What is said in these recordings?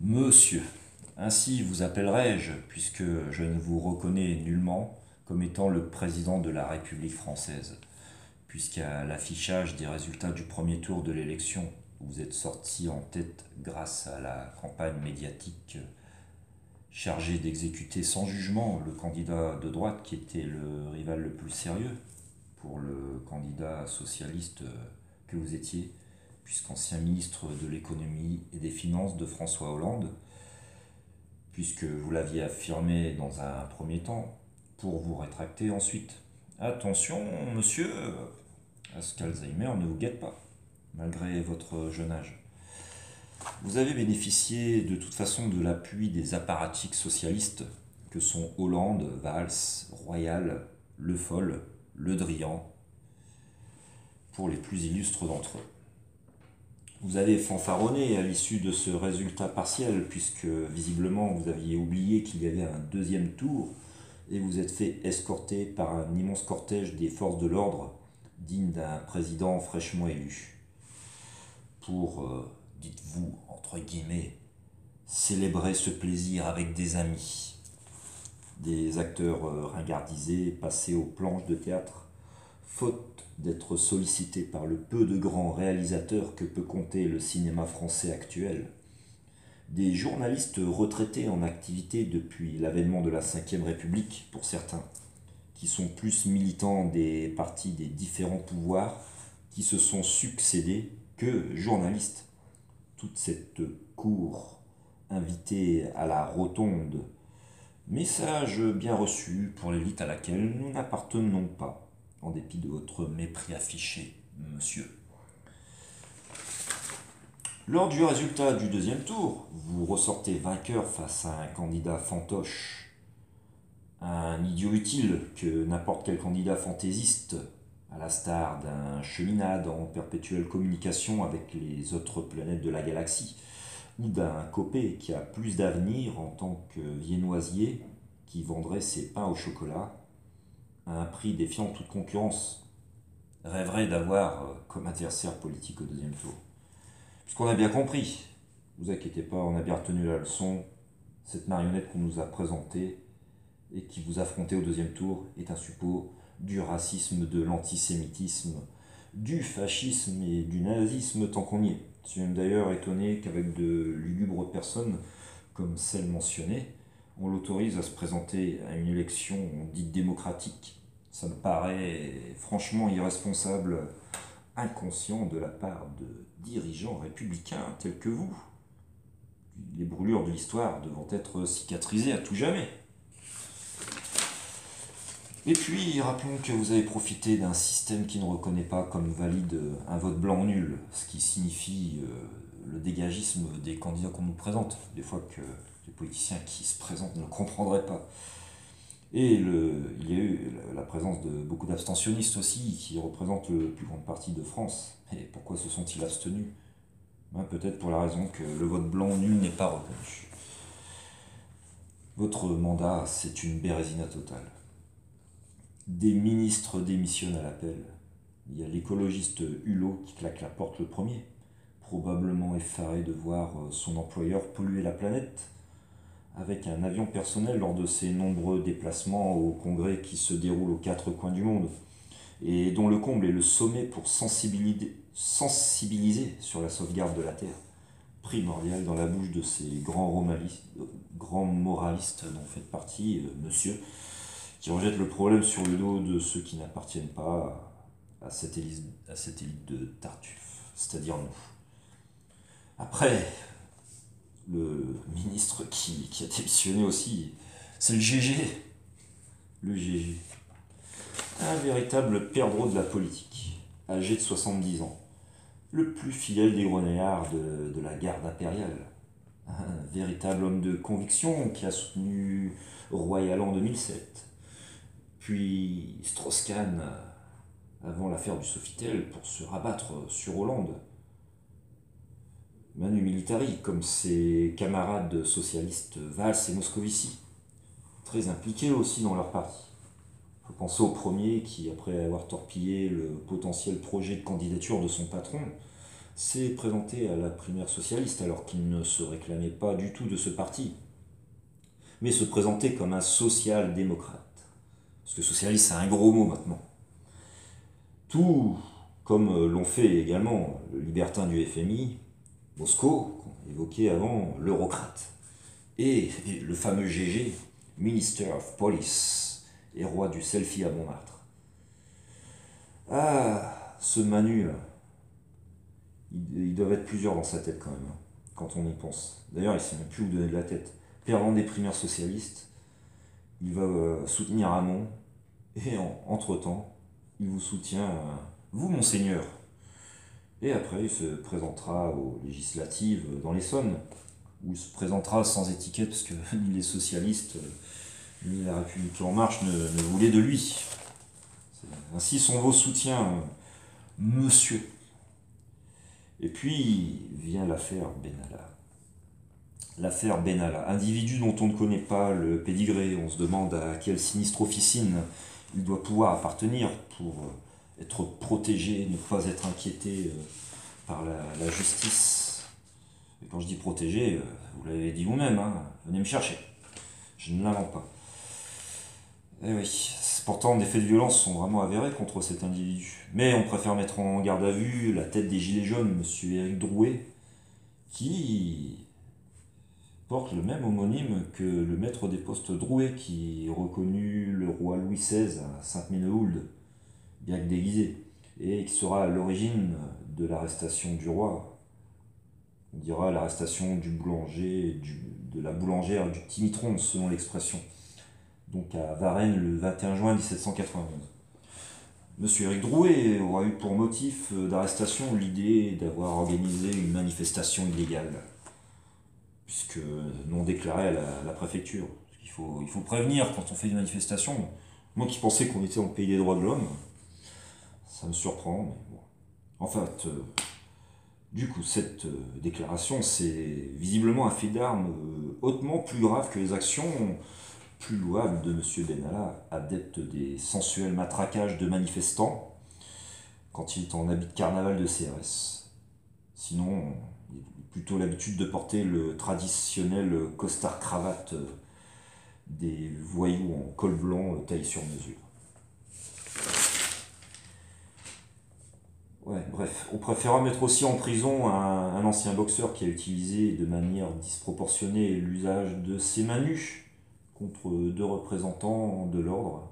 Monsieur, ainsi vous appellerai-je, puisque je ne vous reconnais nullement comme étant le président de la République française, puisqu'à l'affichage des résultats du premier tour de l'élection, vous êtes sorti en tête grâce à la campagne médiatique chargée d'exécuter sans jugement le candidat de droite qui était le rival le plus sérieux pour le candidat socialiste que vous étiez, puisqu'ancien ministre de l'économie et des finances de François Hollande, puisque vous l'aviez affirmé dans un premier temps, pour vous rétracter ensuite. Attention, monsieur, à ce qu'Alzheimer ne vous guette pas, malgré votre jeune âge. Vous avez bénéficié de toute façon de l'appui des apparatchiks socialistes que sont Hollande, Valls, Royal, Le Foll, Le Drian, pour les plus illustres d'entre eux. Vous avez fanfaronné à l'issue de ce résultat partiel, puisque visiblement vous aviez oublié qu'il y avait un deuxième tour, et vous êtes fait escorter par un immense cortège des forces de l'ordre, digne d'un président fraîchement élu, pour, dites-vous, entre guillemets, célébrer ce plaisir avec des amis, des acteurs ringardisés passés aux planches de théâtre, faute d'être sollicités par le peu de grands réalisateurs que peut compter le cinéma français actuel, des journalistes retraités en activité depuis l'avènement de la Ve République pour certains, qui sont plus militants des partis des différents pouvoirs qui se sont succédés que journalistes. Toute cette cour invitée à la rotonde, message bien reçu pour l'élite à laquelle nous n'appartenons pas, en dépit de votre mépris affiché, monsieur. Lors du résultat du deuxième tour, vous ressortez vainqueur face à un candidat fantoche, un idiot utile que n'importe quel candidat fantaisiste, à la star d'un cheminade en perpétuelle communication avec les autres planètes de la galaxie, ou d'un copé qui a plus d'avenir en tant que viennoisier qui vendrait ses pains au chocolat à un prix défiant toute concurrence, rêverait d'avoir comme adversaire politique au deuxième tour. Puisqu'on a bien compris, ne vous inquiétez pas, on a bien retenu la leçon, cette marionnette qu'on nous a présentée et qui vous affrontait au deuxième tour est un suppôt du racisme, de l'antisémitisme, du fascisme et du nazisme tant qu'on y est. Je suis même d'ailleurs étonné qu'avec de lugubres personnes, comme celle mentionnée, on l'autorise à se présenter à une élection dite démocratique. Ça me paraît franchement irresponsable, inconscient de la part de dirigeants républicains tels que vous. Les brûlures de l'histoire devant être cicatrisées à tout jamais. Et puis, rappelons que vous avez profité d'un système qui ne reconnaît pas comme valide un vote blanc nul, ce qui signifie le dégagisme des candidats qu'on nous présente, des fois que les politiciens qui se présentent ne le comprendraient pas. Et il y a eu la présence de beaucoup d'abstentionnistes aussi, qui représentent la plus grande partie de France. Et pourquoi se sont-ils abstenus? Peut-être pour la raison que le vote blanc nul n'est pas reconnu. Votre mandat, c'est une bérésina totale. Des ministres démissionnent à l'appel. Il y a l'écologiste Hulot qui claque la porte le premier, probablement effaré de voir son employeur polluer la planète avec un avion personnel lors de ses nombreux déplacements au congrès qui se déroulent aux quatre coins du monde et dont le comble est le sommet pour sensibiliser sur la sauvegarde de la Terre, primordial dans la bouche de ces grands moralistes dont vous faites partie, monsieur, qui rejettent le problème sur le dos de ceux qui n'appartiennent pas à cette élite de Tartuffe, c'est-à-dire nous. Après, le ministre qui a démissionné aussi, c'est le GG. Le GG. Un véritable perdreau de la politique, âgé de 70 ans. Le plus fidèle des grognards de la garde impériale. Un véritable homme de conviction qui a soutenu Royal en 2007. Puis Strauss-Kahn avant l'affaire du Sofitel pour se rabattre sur Hollande. Manu Militari, comme ses camarades socialistes Valls et Moscovici, très impliqués aussi dans leur parti. Il faut penser au premier qui, après avoir torpillé le potentiel projet de candidature de son patron, s'est présenté à la primaire socialiste alors qu'il ne se réclamait pas du tout de ce parti, mais se présentait comme un social-démocrate. Parce que socialiste, c'est un gros mot maintenant. Tout comme l'ont fait également le libertin du FMI, Moscou, qu'on évoquait avant, l'eurocrate, et le fameux GG, Minister of Police, et roi du selfie à Montmartre. Ah, ce Manu, là, ils doivent être plusieurs dans sa tête quand même, hein, quand on y pense. D'ailleurs, il ne sait même plus où donner de la tête. Perdant des primaires socialistes, il va soutenir Hamon, et entre-temps, il vous soutient, vous, monseigneur. Et après, il se présentera aux législatives dans l'Essonne, où il se présentera sans étiquette, parce que ni les socialistes, ni la République En Marche ne voulaient de lui. Ainsi sont vos soutiens, monsieur. Et puis vient l'affaire Benalla. L'affaire Benalla, individu dont on ne connaît pas le pédigré, on se demande à quelle sinistre officine il doit pouvoir appartenir pour être protégé, ne pas être inquiété par la justice. Et quand je dis protégé, vous l'avez dit vous-même, hein, venez me chercher. Je ne l'invente pas. Eh oui, pourtant des faits de violence sont vraiment avérés contre cet individu. Mais on préfère mettre en garde à vue la tête des Gilets jaunes, monsieur Éric Drouet, qui porte le même homonyme que le maître des postes Drouet, qui reconnut le roi Louis XVI à Sainte-Ménehould, bien que déguisé, et qui sera à l'origine de l'arrestation du roi. On dira l'arrestation du boulanger, de la boulangère du petit mitron, selon l'expression. Donc à Varennes le 21 juin 1791. Monsieur Éric Drouet aura eu pour motif d'arrestation l'idée d'avoir organisé une manifestation illégale, puisque non déclarée à la préfecture. Il faut prévenir quand on fait une manifestation. Moi qui pensais qu'on était dans le pays des droits de l'homme, ça me surprend, mais bon. En fait, du coup, cette déclaration, c'est visiblement un fait d'armes hautement plus grave que les actions plus louable de M. Benalla, adepte des sensuels matraquages de manifestants, quand il est en habit de carnaval de CRS. Sinon, il a plutôt l'habitude de porter le traditionnel costard-cravate des voyous en col blanc taille sur mesure. Ouais, bref, on préférera mettre aussi en prison un ancien boxeur qui a utilisé de manière disproportionnée l'usage de ses manus contre deux représentants de l'ordre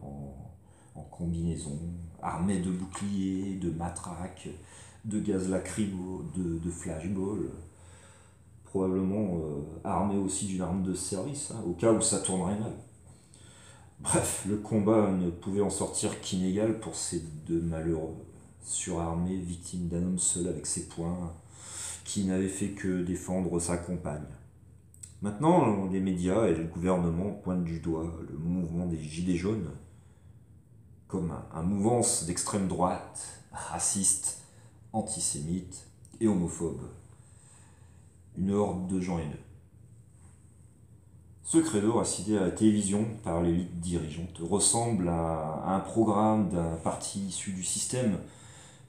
en combinaison, armés de boucliers, de matraques, de gaz lacrymo, de flashballs, probablement armés aussi d'une arme de service, hein, au cas où ça tournerait mal. Bref, le combat ne pouvait en sortir qu'inégal pour ces deux malheureux, surarmés, victimes d'un homme seul avec ses poings, qui n'avait fait que défendre sa compagne. Maintenant, les médias et le gouvernement pointent du doigt le mouvement des Gilets jaunes comme un mouvance d'extrême droite, raciste, antisémite et homophobe. Une horde de gens haineux. Ce credo, racidé à la télévision par l'élite dirigeante, ressemble à un programme d'un parti issu du système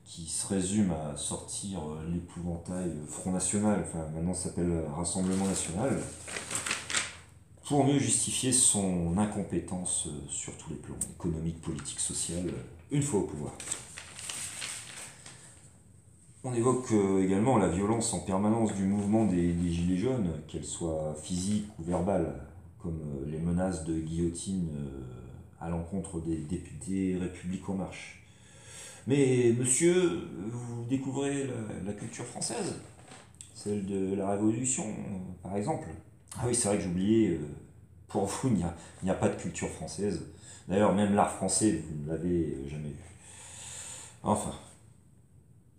qui se résume à sortir l'épouvantail Front National, enfin maintenant ça s'appelle Rassemblement National, pour mieux justifier son incompétence sur tous les plans, économique, politique, social, une fois au pouvoir. On évoque également la violence en permanence du mouvement des Gilets jaunes, qu'elle soit physique ou verbale, comme les menaces de guillotine à l'encontre des députés République En Marche. Mais monsieur, vous découvrez la culture française, celle de la Révolution, par exemple. Ah oui, c'est vrai que j'oubliais, pour vous, il n'y a pas de culture française. D'ailleurs, même l'art français, vous ne l'avez jamais vu. Enfin,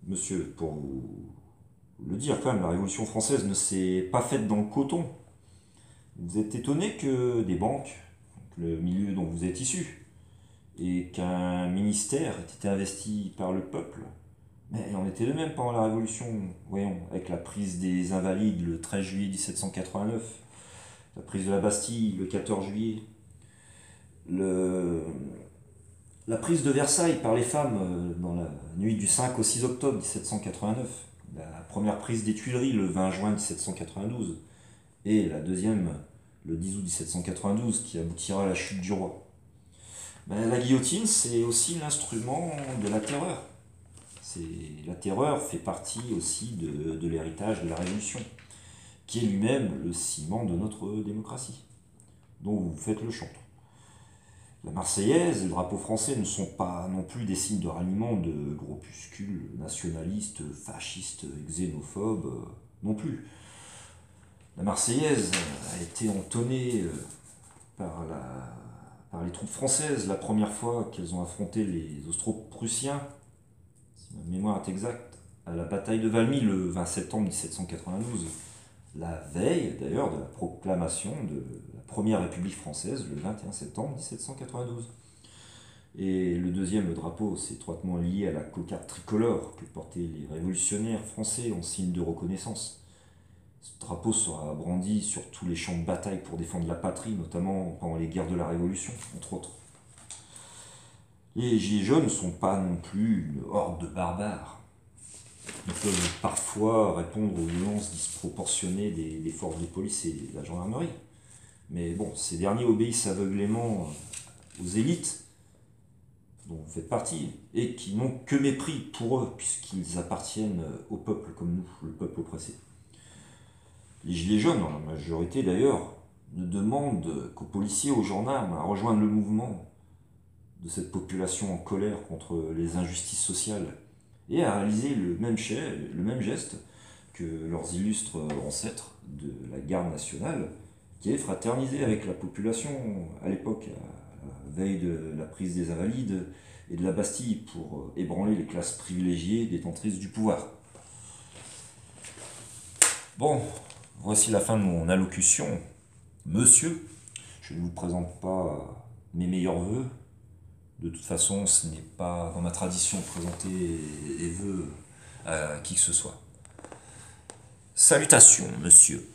monsieur, pour vous le dire quand même, la Révolution française ne s'est pas faite dans le coton. Vous êtes étonné que des banques, le milieu dont vous êtes issu, et qu'un ministère ait été investi par le peuple. Mais il en était de même pendant la Révolution, voyons, avec la prise des Invalides le 13 juillet 1789, la prise de la Bastille le 14 juillet, la prise de Versailles par les femmes dans la nuit du 5 au 6 octobre 1789, la première prise des Tuileries le 20 juin 1792 et la deuxième le 10 août 1792 qui aboutira à la chute du roi. La guillotine, c'est aussi l'instrument de la terreur. La terreur fait partie aussi de l'héritage de la Révolution, qui est lui-même le ciment de notre démocratie, dont vous faites le chantre. La Marseillaise et le drapeau français ne sont pas non plus des signes de ralliement de groupuscules nationalistes, fascistes, xénophobes, non plus. La Marseillaise a été entonnée par les troupes françaises la première fois qu'elles ont affronté les Austro-Prussiens, si ma mémoire est exacte, à la bataille de Valmy le 20 septembre 1792, la veille d'ailleurs de la proclamation de la première République française le 21 septembre 1792. Et le deuxième drapeau, c'est étroitement lié à la cocarde tricolore que portaient les révolutionnaires français en signe de reconnaissance. Ce drapeau sera brandi sur tous les champs de bataille pour défendre la patrie, notamment pendant les guerres de la Révolution, entre autres. Les Gilets jaunes ne sont pas non plus une horde de barbares. Ils peuvent parfois répondre aux violences disproportionnées des forces de police et de la gendarmerie. Mais bon, ces derniers obéissent aveuglément aux élites, dont vous faites partie, et qui n'ont que mépris pour eux, puisqu'ils appartiennent au peuple comme nous, le peuple oppressé. Les Gilets jaunes, en la majorité d'ailleurs, ne demandent qu'aux policiers, aux gendarmes, à rejoindre le mouvement de cette population en colère contre les injustices sociales et à réaliser le même geste que leurs illustres ancêtres de la garde nationale qui avaient fraternisé avec la population à l'époque, à la veille de la prise des Invalides et de la Bastille pour ébranler les classes privilégiées détentrices du pouvoir. Bon, voici la fin de mon allocution. Monsieur, je ne vous présente pas mes meilleurs vœux. De toute façon, ce n'est pas dans ma tradition de présenter les vœux à qui que ce soit. Salutations, monsieur.